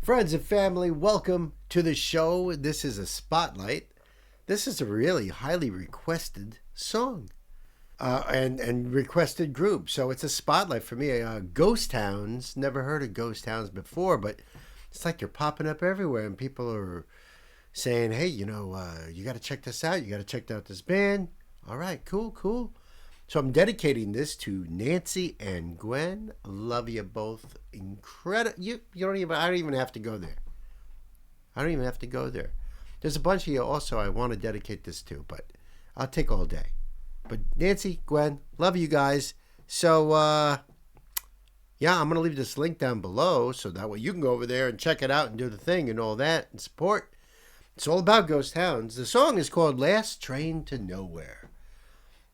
Friends and family, welcome to the show. This is a spotlight. This is a really highly requested song and requested group. So it's a spotlight for me. Ghost Hounds. Never heard of Ghost Hounds before, but it's like you're popping up everywhere, and people are saying, "Hey, you got to check this out. You got to check out this band." All right, cool. So I'm dedicating this to Nancy and Gwen. Love you both. Incredible. I don't even have to go there. There's a bunch of you also I want to dedicate this to, but I'll take all day. But Nancy, Gwen, love you guys. So, I'm going to leave this link down below so that way you can go over there and check it out and do the thing and all that and support. It's all about Ghost Hounds. The song is called Last Train to Nowhere.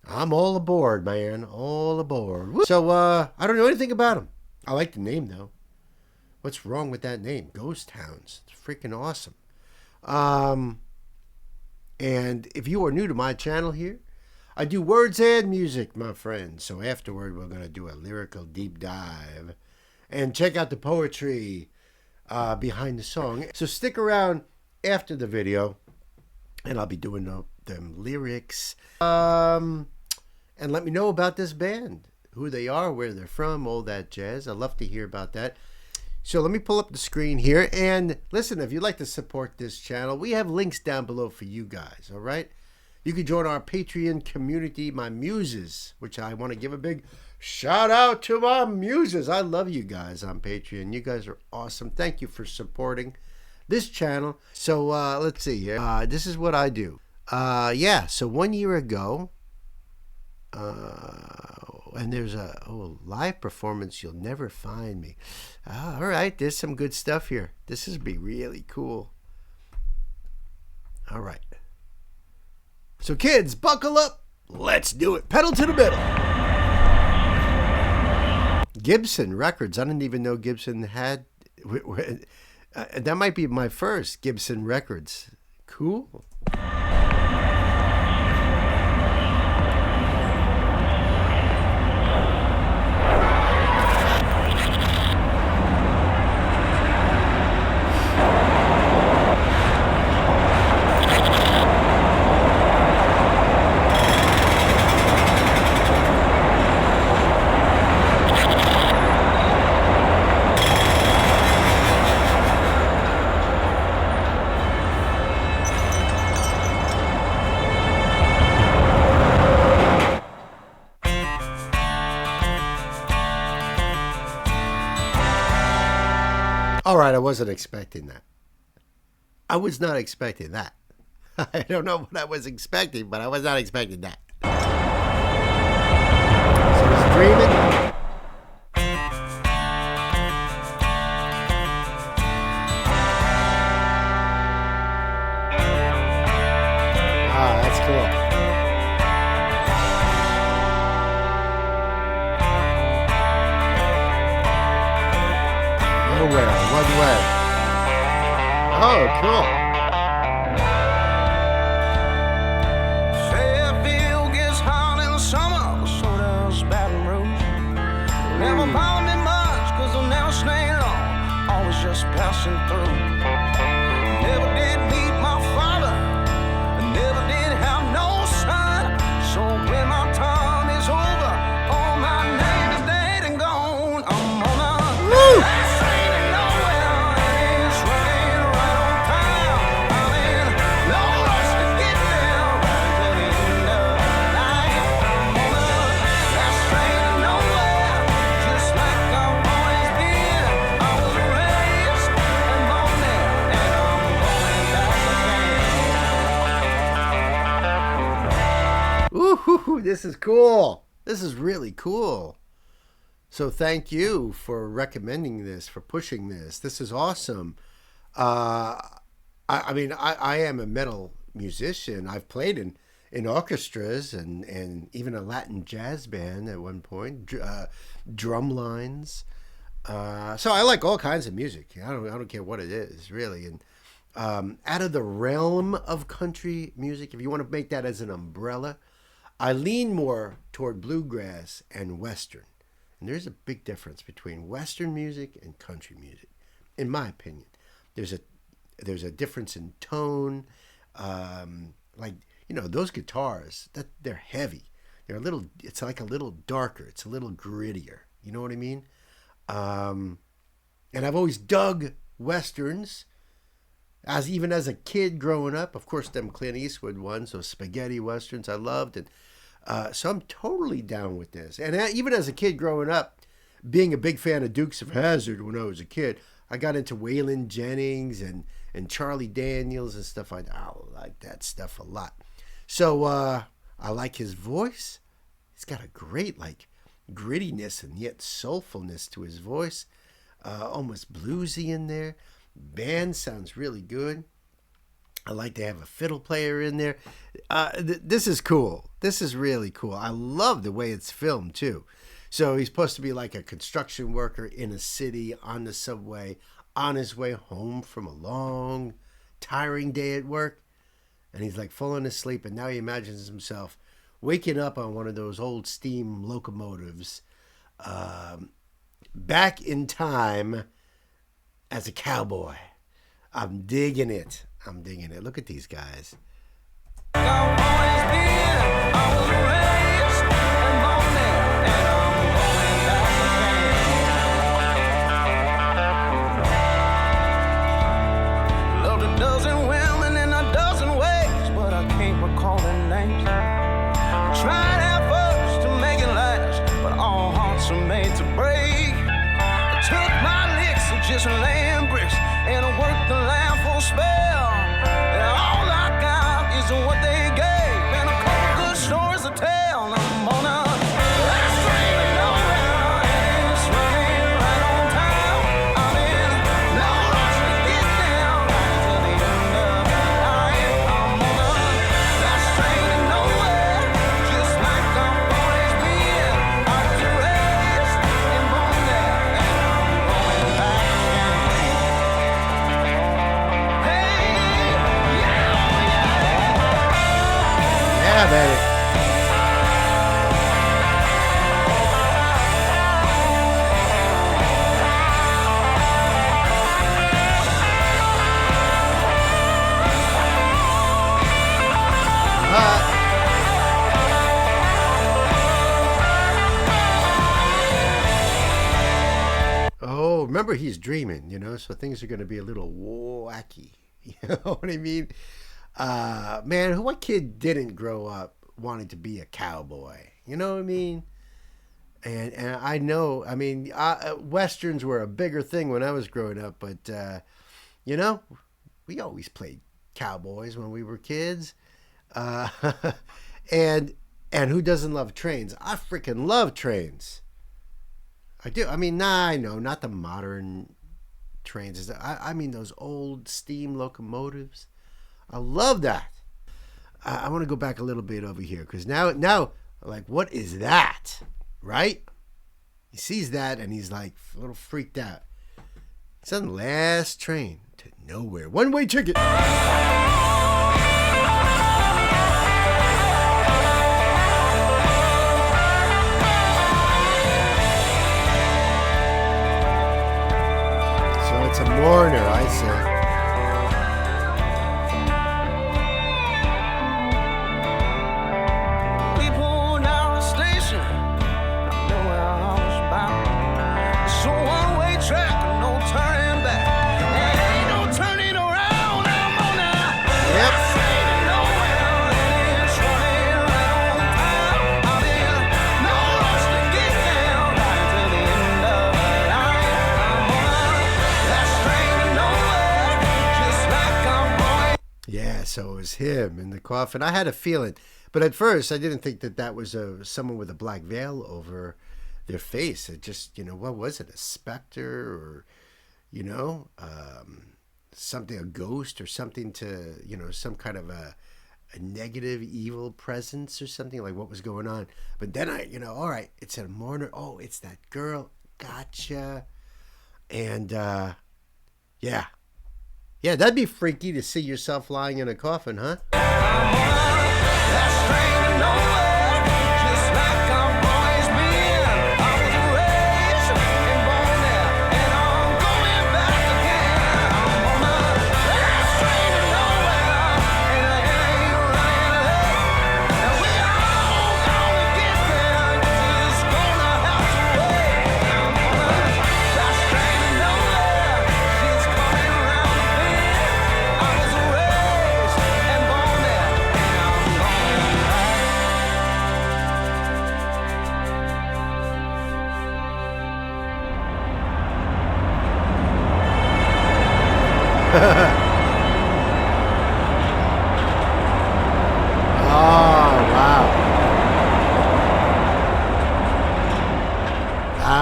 I'm all aboard, man. All aboard. So, I don't know anything about them. I like the name, though. What's wrong with that name? Ghost Hounds. It's freaking awesome. And if you are new to my channel here, I do words and music, my friends. So afterward, we're going to do a lyrical deep dive and check out the poetry behind the song. So stick around after the video, and I'll be doing them lyrics. And let me know about this band, who they are, where they're from, all that jazz. I'd love to hear about that. So let me pull up the screen here. And listen, if you'd like to support this channel, we have links down below for you guys, all right? You can join our Patreon community, my muses, which I want to give a big shout out to my muses. I love you guys on Patreon. You guys are awesome. Thank you for supporting this channel. So let's see here. This is what I do. So 1 year ago, and there's a live performance, You'll Never Find Me. All right, there's some good stuff here. This is be really cool. All right. So kids, buckle up. Let's do it. Pedal to the metal. Gibson Records. I didn't even know Gibson had. That might be my first Gibson Records. Cool. All right, I wasn't expecting that. I was not expecting that. I don't know what I was expecting, but I was not expecting that. So it's dreaming. That's cool. Nowhere, one way. Oh, cool. Fairfield gets hot in the summer, so does Baton Rouge. Never bothered me much, cause I'll never stay long, always just passing through. Never did meet my father, never did have no son. So when my time is over, all my name is dead and gone. I'm on a last train to nowhere, and it's running right on time. I'm in no rush to get there, right to the end of the night. I'm on a last train to nowhere, just like I've always been. I was raised and born there, and I'm going back again. Ooh, this is cool. This is really cool. So thank you for recommending this, for pushing this. This is awesome. I am a metal musician. I've played in orchestras and even a Latin jazz band at one point, drum lines. So I like all kinds of music. I don't care what it is, really. And out of the realm of country music, if you want to make that as an umbrella, I lean more toward bluegrass and Western. And there's a big difference between Western music and country music, in my opinion. There's a there's a difference in tone. Like those guitars that they're heavy. They're a little. It's like a little darker. It's a little grittier. You know what I mean? And I've always dug westerns. Even as a kid growing up, of course, them Clint Eastwood ones, those spaghetti westerns I loved, and so I'm totally down with this. And even as a kid growing up, being a big fan of Dukes of Hazzard when I was a kid, I got into Waylon Jennings and Charlie Daniels and stuff like that. I like that stuff a lot. So I like his voice. He's got a great grittiness and yet soulfulness to his voice, almost bluesy in there. Band sounds really good. I like to have a fiddle player in there. This is cool. This is really cool. I love the way it's filmed too. So he's supposed to be like a construction worker in a city on the subway on his way home from a long, tiring day at work. And he's like falling asleep, and now he imagines himself waking up on one of those old steam locomotives back in time as a cowboy. I'm digging it. Look at these guys. Loved a dozen women in a dozen ways, but I can't recall their names. Tried at first to make it last, but all hearts are made to break. I took my licks and just laying bricks, and I worked the land for a spell. And all I got is what they gave, and a couple good stories to tell. And I'm on a last train to nowhere, and it's running right on time. I'm in no rush to get down right to the end of the line. I'm on a last train to nowhere, just like I've always been. I was raised and born there, and I'm going back again. Hey, Yeah, baby. Oh, remember he's dreaming, so things are going to be a little wacky. You know what I mean? Man, what kid didn't grow up wanting to be a cowboy? You know what I mean? And I know, westerns were a bigger thing when I was growing up, but we always played cowboys when we were kids. And who doesn't love trains? I freaking love trains. I do. I know, not the modern trains. I mean those old steam locomotives. I love that. I want to go back a little bit over here because now, like, what is that? Right? He sees that and he's like a little freaked out. It's on the last train to nowhere. One-way ticket. So it's a mourner, I say. So it was him in the coffin. I had a feeling, but at first I didn't think that was someone with a black veil over their face. It just, what was it? A specter or, something, a ghost or something to, some kind of a negative, evil presence or something, like what was going on. But then all right, it's a mourner. Oh, it's that girl. Gotcha. And, yeah. Yeah, that'd be freaky to see yourself lying in a coffin, huh?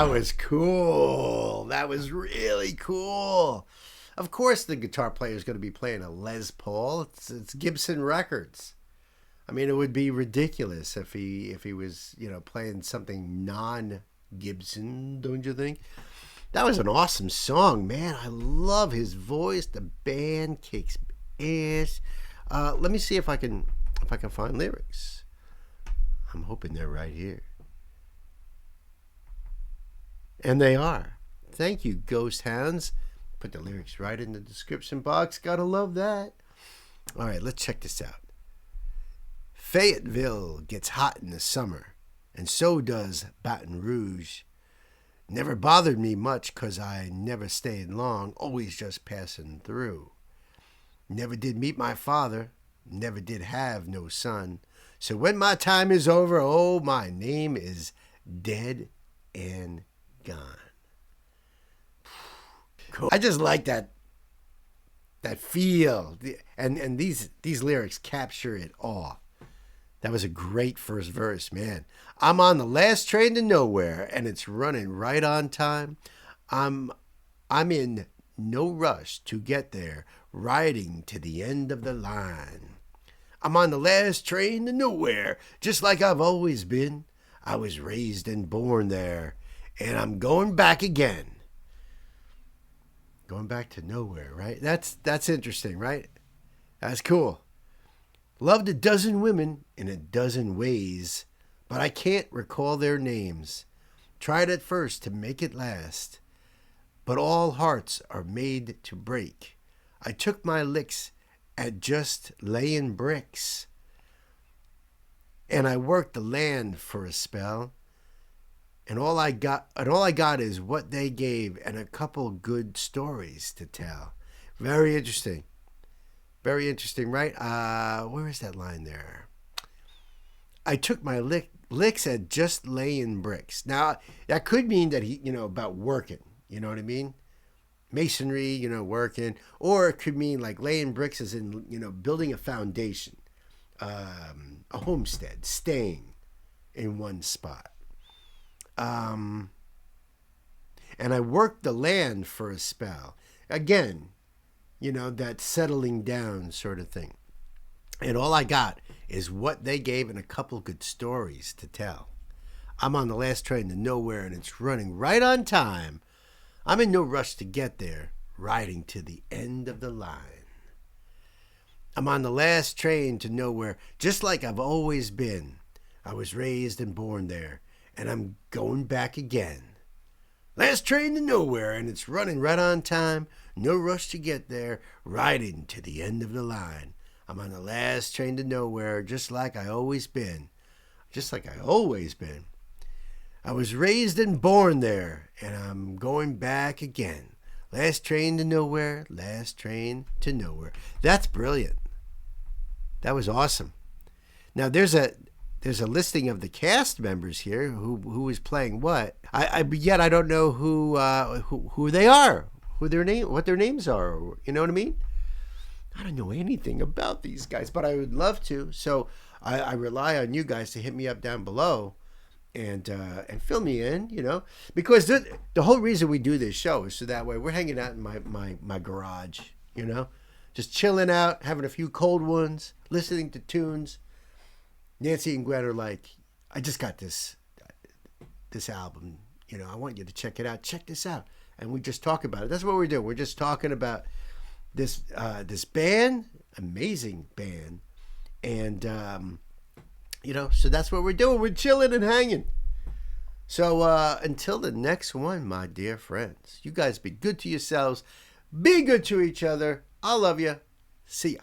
That was cool. That was really cool. Of course, the guitar player is going to be playing a Les Paul. It's Gibson Records. I mean, it would be ridiculous if he was, playing something non-Gibson, don't you think? That was an awesome song, man. I love his voice. The band kicks ass. Let me see if I can find lyrics. I'm hoping they're right here. And they are. Thank you, Ghost Hounds. Put the lyrics right in the description box. Gotta love that. All right, let's check this out. Fayetteville gets hot in the summer, and so does Baton Rouge. Never bothered me much 'cause I never stayed long, always just passing through. Never did meet my father, never did have no son. So when my time is over, oh, my name is dead and gone. Cool. I just like that feel, and these lyrics capture it all. That was a great first verse, man. I'm on the last train to nowhere, and it's running right on time. I'm in no rush to get there, riding to the end of the line. I'm on the last train to nowhere, just like I've always been. I was raised and born there, and I'm going back again. Going back to nowhere, right? That's interesting, right? That's cool. Loved a dozen women in a dozen ways, but I can't recall their names. Tried at first to make it last, but all hearts are made to break. I took my licks at just laying bricks, and I worked the land for a spell. And all I got is what they gave and a couple good stories to tell. Very interesting. Very interesting, right? Where is that line there? I took my licks at just laying bricks. Now, that could mean that he, about working. You know what I mean? Masonry, working. Or it could mean like laying bricks as in, building a foundation. A homestead, staying in one spot. And I worked the land for a spell. Again, that settling down sort of thing. And all I got is what they gave and a couple good stories to tell. I'm on the last train to nowhere, and it's running right on time. I'm in no rush to get there, riding to the end of the line. I'm on the last train to nowhere, just like I've always been. I was raised and born there, and I'm going back again. Last train to nowhere, and it's running right on time. No rush to get there, riding to the end of the line. I'm on the last train to nowhere, just like I always been. Just like I always been. I was raised and born there, and I'm going back again. Last train to nowhere, last train to nowhere. That's brilliant. That was awesome. Now there's a listing of the cast members here who is playing what. Yet I don't know who they are, what their names are. You know what I mean? I don't know anything about these guys, but I would love to. So I rely on you guys to hit me up down below and fill me in. Because the whole reason we do this show is so that way we're hanging out in my garage. Just chilling out, having a few cold ones, listening to tunes. Nancy and Gwen are like, I just got this album. I want you to check it out. Check this out. And we just talk about it. That's what we're doing. We're just talking about this band, amazing band. And, so that's what we're doing. We're chilling and hanging. So until the next one, my dear friends, you guys be good to yourselves. Be good to each other. I love you. See ya.